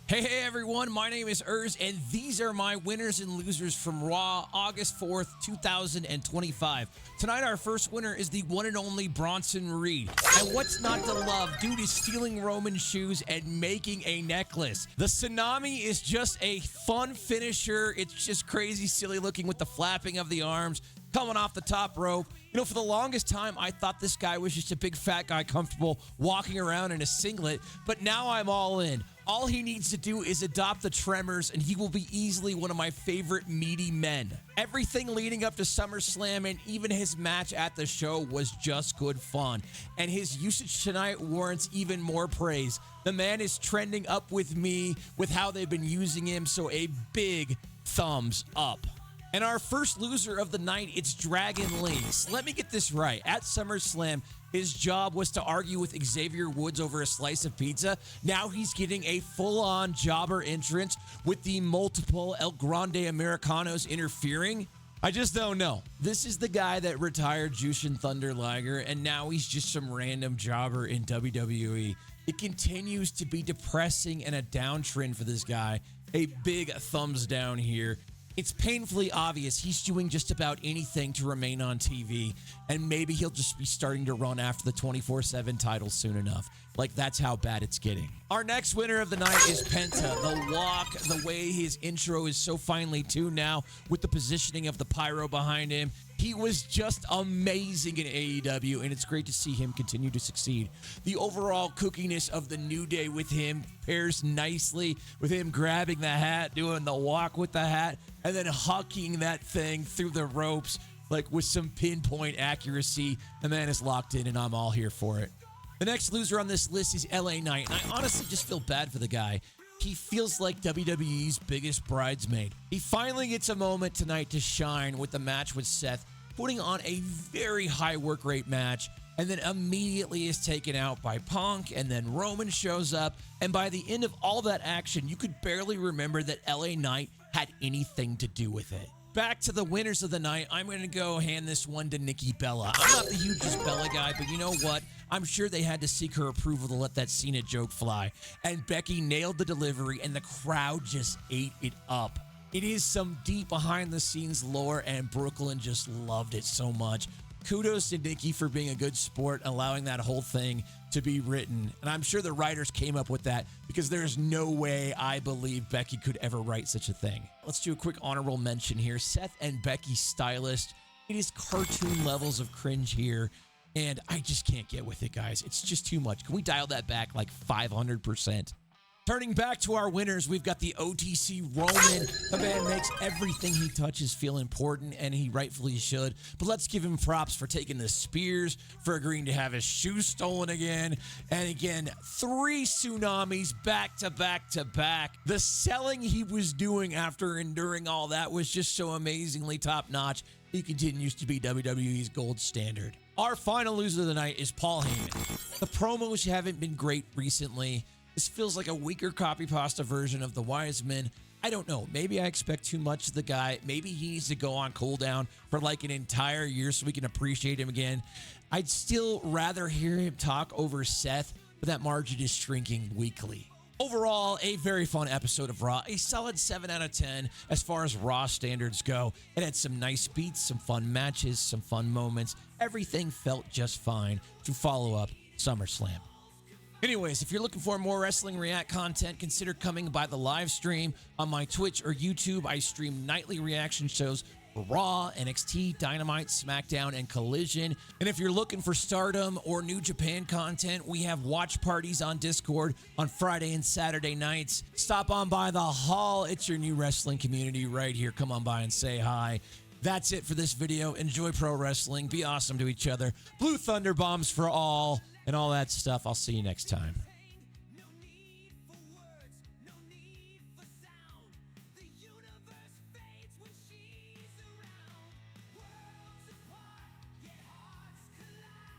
Hey everyone, my name is Urs, and these are my winners and losers from Raw, August 4th, 2025. Tonight, our first winner is the one and only Bronson Reed. And what's not to love? Dude is stealing Roman's shoes and making a necklace. The Tsunami is just a fun finisher. It's just crazy, silly looking with the flapping of the arms, coming off the top rope. You know, for the longest time, I thought this guy was just a big fat guy comfortable walking around in a singlet, but now I'm all in. All he needs to do is adopt the tremors, and he will be easily one of my favorite meaty men. Everything leading up to SummerSlam and even his match at the show was just good fun, and his usage tonight warrants even more praise. The man is trending up with me with how they've been using him, so a big thumbs up. And our first loser of the night, it's Dragon Lee. Let me get this right. At SummerSlam, his job was to argue with Xavier Woods over a slice of pizza. Now he's getting a full-on jobber entrance with the multiple El Grande Americanos interfering. I just don't know. This is the guy that retired Jushin Thunder Liger, and now he's just some random jobber in WWE. It continues to be depressing and a downtrend for this guy. A big thumbs down here. It's painfully obvious he's doing just about anything to remain on TV, and maybe he'll just be starting to run after the 24/7 title soon enough. Like, that's how bad it's getting. Our next winner of the night is Penta. The walk, the way his intro is so finely tuned now with the positioning of the pyro behind him. He was just amazing in AEW, and it's great to see him continue to succeed. The overall kookiness of the New Day with him pairs nicely with him grabbing the hat, doing the walk with the hat, and then hucking that thing through the ropes like with some pinpoint accuracy. The man is locked in, and I'm all here for it. The next loser on this list is LA Knight, and I honestly just feel bad for the guy. He feels like WWE's biggest bridesmaid. He finally gets a moment tonight to shine with the match with Seth, putting on a very high work rate match, and then immediately is taken out by Punk, and then Roman shows up, and by the end of all that action, you could barely remember that LA Knight had anything to do with it. Back to the winners of the night, I'm going to go hand this one to Nikki Bella. I'm not the hugest Bella guy, but you know what? I'm sure they had to seek her approval to let that Cena joke fly. And Becky nailed the delivery, and the crowd just ate it up. It is some deep behind-the-scenes lore, and Brooklyn just loved it so much. Kudos to Nikki for being a good sport, allowing that whole thing to be written. And I'm sure the writers came up with that because there's no way I believe Becky could ever write such a thing. Let's do a quick honorable mention here. Seth and Becky's stylist. It is cartoon levels of cringe here, and I just can't get with it, guys. It's just too much. Can we dial that back like 500%? Turning back to our winners, we've got the OTC Roman. The man makes everything he touches feel important, and he rightfully should. But let's give him props for taking the spears, for agreeing to have his shoes stolen again. And again, 3 tsunamis back to back to back. The selling he was doing after enduring all that was just so amazingly top-notch. He continues to be WWE's gold standard. Our final loser of the night is Paul Heyman. The promos haven't been great recently. This feels like a weaker copy pasta version of the Wise Men. I don't know. Maybe I expect too much of the guy. Maybe he needs to go on cooldown for like an entire year so we can appreciate him again. I'd still rather hear him talk over Seth, but that margin is shrinking weekly. Overall, a very fun episode of Raw. A solid 7 out of 10 as far as Raw standards go. It had some nice beats, some fun matches, some fun moments. Everything felt just fine to follow up SummerSlam. Anyways, if you're looking for more Wrestling React content, consider coming by the live stream on my Twitch or YouTube. I stream nightly reaction shows for Raw, NXT, Dynamite, SmackDown, and Collision. And if you're looking for Stardom or New Japan content, we have watch parties on Discord on Friday and Saturday nights. Stop on by the hall. It's your new wrestling community right here. Come on by and say hi. That's it for this video. Enjoy pro wrestling. Be awesome to each other. Blue Thunder Bombs for all. And all that stuff. I'll see you next time.